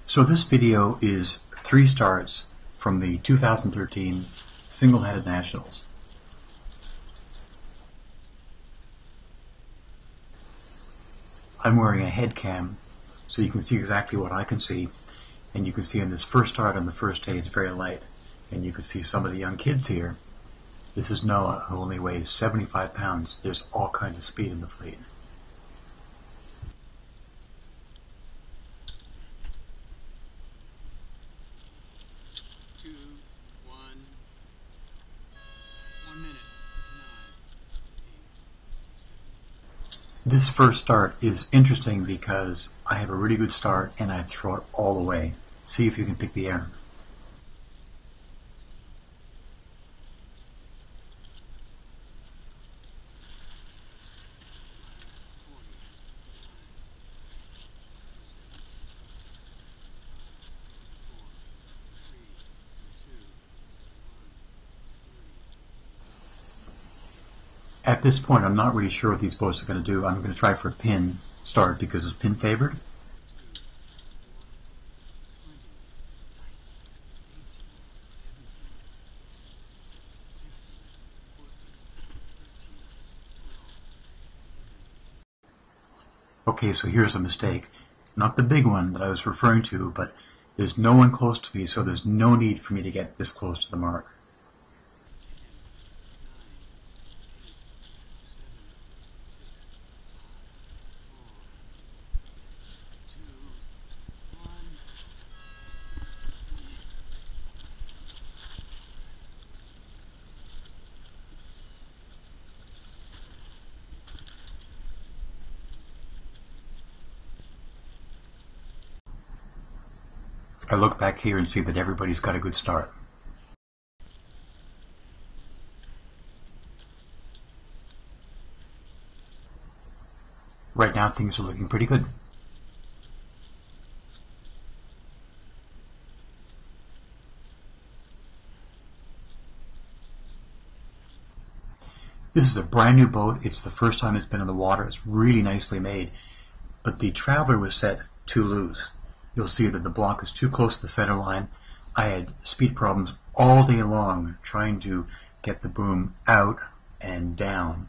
So this video is 3 starts from the 2013 Single-Headed Nationals. I'm wearing a head cam so you can see exactly what I can see, and you can see in this first start on the first day it's very light, and you can see some of the young kids here. This is Noah, who only weighs 75 pounds. There's all kinds of speed in the fleet. This first start is interesting because I have a really good start and I throw it all away. See if you can pick the air. At this point, I'm not really sure what these boats are going to do. I'm going to try for a pin start because it's pin favored. Okay, so here's a mistake. Not the big one that I was referring to, but there's no one close to me, so there's no need for me to get this close to the mark. I look back here and see that everybody's got a good start. Right now things are looking pretty good. This is a brand new boat. It's the first time it's been in the water. It's really nicely made, but the Traveler was set too loose. You'll see that the block is too close to the center line. I had speed problems all day long trying to get the boom out and down,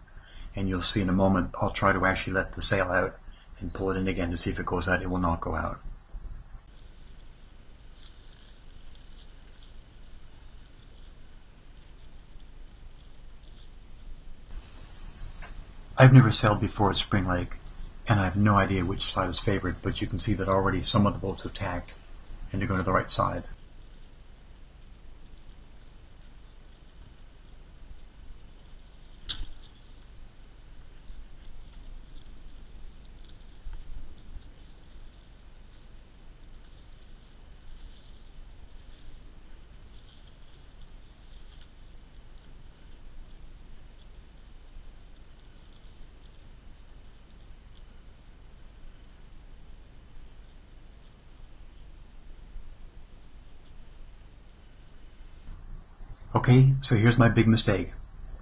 and you'll see in a moment I'll try to actually let the sail out and pull it in again to see if it goes out. It will not go out. I've never sailed before at Spring Lake, and I have no idea which side is favored, but you can see that already some of the boats have tacked and they're going to the right side. Okay, so here's my big mistake.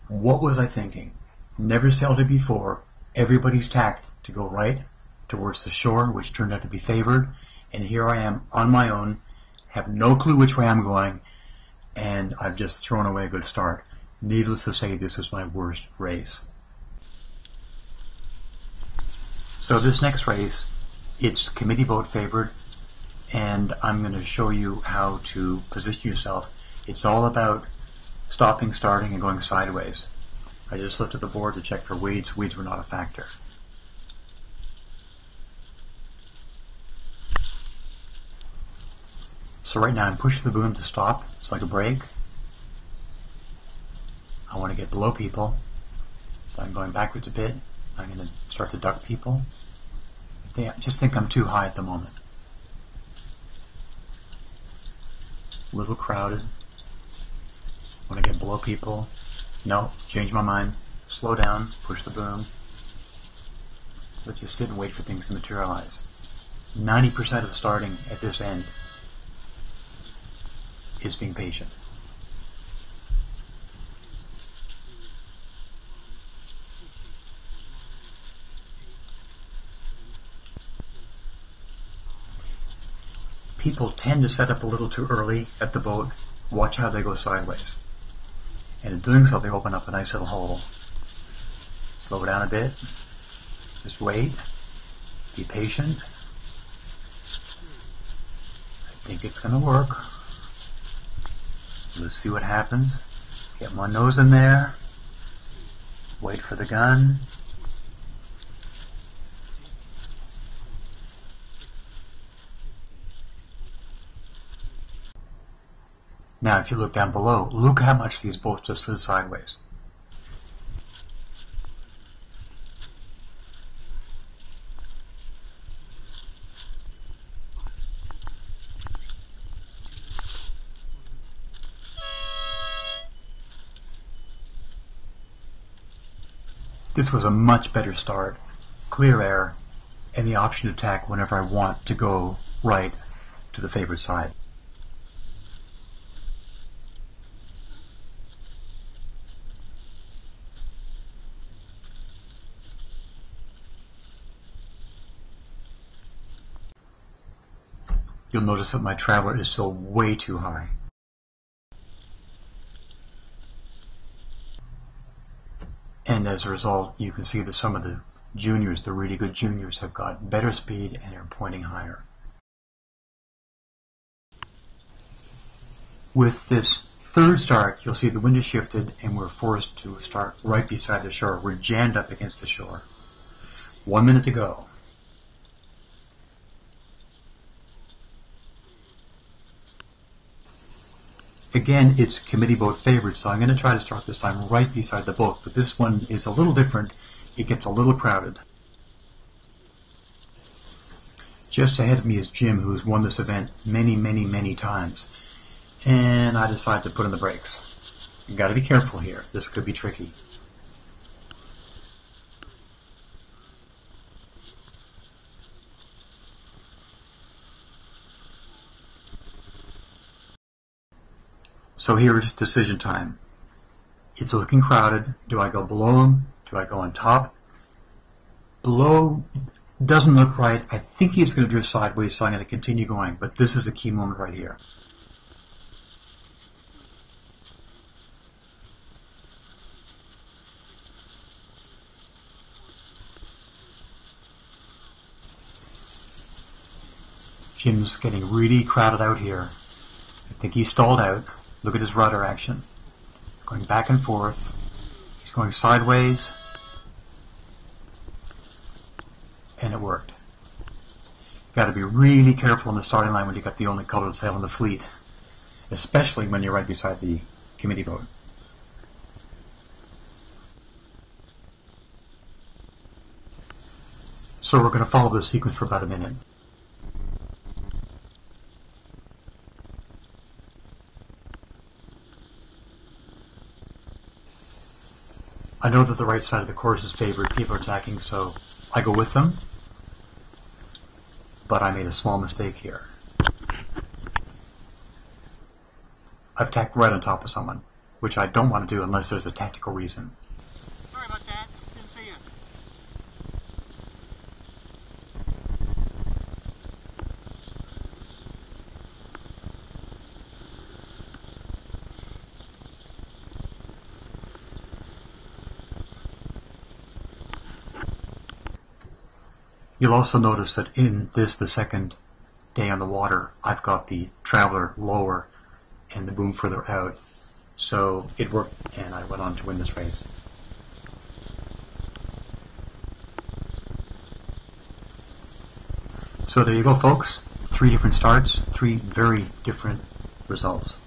What was I thinking? Never sailed it before. Everybody's tacked to go right towards the shore, which turned out to be favored. And here I am on my own, have no clue which way I'm going, and I've just thrown away a good start. Needless to say, this was my worst race. So this next race, it's committee vote favored, and I'm going to show you how to position yourself. It's all about stopping, starting, and going sideways. I just looked at the board to check for weeds. Weeds were not a factor. So right now I'm pushing the boom to stop. It's like a brake. I want to get below people, so I'm going backwards a bit. I'm going to start to duck people. I just think I'm too high at the moment. A little crowded. Want to get below people. No, change my mind. Slow down, push the boom. Let's just sit and wait for things to materialize. 90% of starting at this end is being patient. people tend to set up a little too early at the boat. Watch how they go sideways. And in doing so, they open up a nice little hole. Slow down a bit. Just wait. Be patient. I think it's going to work. Let's see what happens. Get my nose in there. Wait for the gun. Now if you look down below, look how much these boats just slid sideways. This was a much better start, clear air, and the option to tack whenever I want to go right to the favored side. You'll notice that my traveler is still way too high. And as a result, you can see that some of the juniors, the really good juniors, have got better speed and are pointing higher. With this third start, you'll see the wind has shifted and we're forced to start right beside the shore. We're jammed up against the shore. 1 minute to go. Again, it's committee boat favored, so I'm going to try to start this time right beside the boat, but this one is a little different. It gets a little crowded. Just ahead of me is Jim, who's won this event many, many, many times. And I decide to put in the brakes. You've got to be careful here. This could be tricky. So here is decision time. It's looking crowded. Do I go below him? Do I go on top? Below doesn't look right. I think he's going to drift sideways, so I'm going to continue going. But this is a key moment right here. Jim's getting really crowded out here. I think he's stalled out. Look at his rudder action. Going back and forth. He's going sideways. And it worked. Got to be really careful on the starting line when you got the only colored sail in the fleet. Especially when you're right beside the committee boat. So we're going to follow this sequence for about a minute. I know that the right side of the course is favored. People are tacking, so I go with them. But I made a small mistake here. I've tacked right on top of someone, which I don't want to do unless there's a tactical reason. Sorry about that. Didn't see you. You'll also notice that in this, the second day on the water, I've got the traveler lower and the boom further out. So it worked, and I went on to win this race. So there you go, folks. 3 different starts, 3 very different results.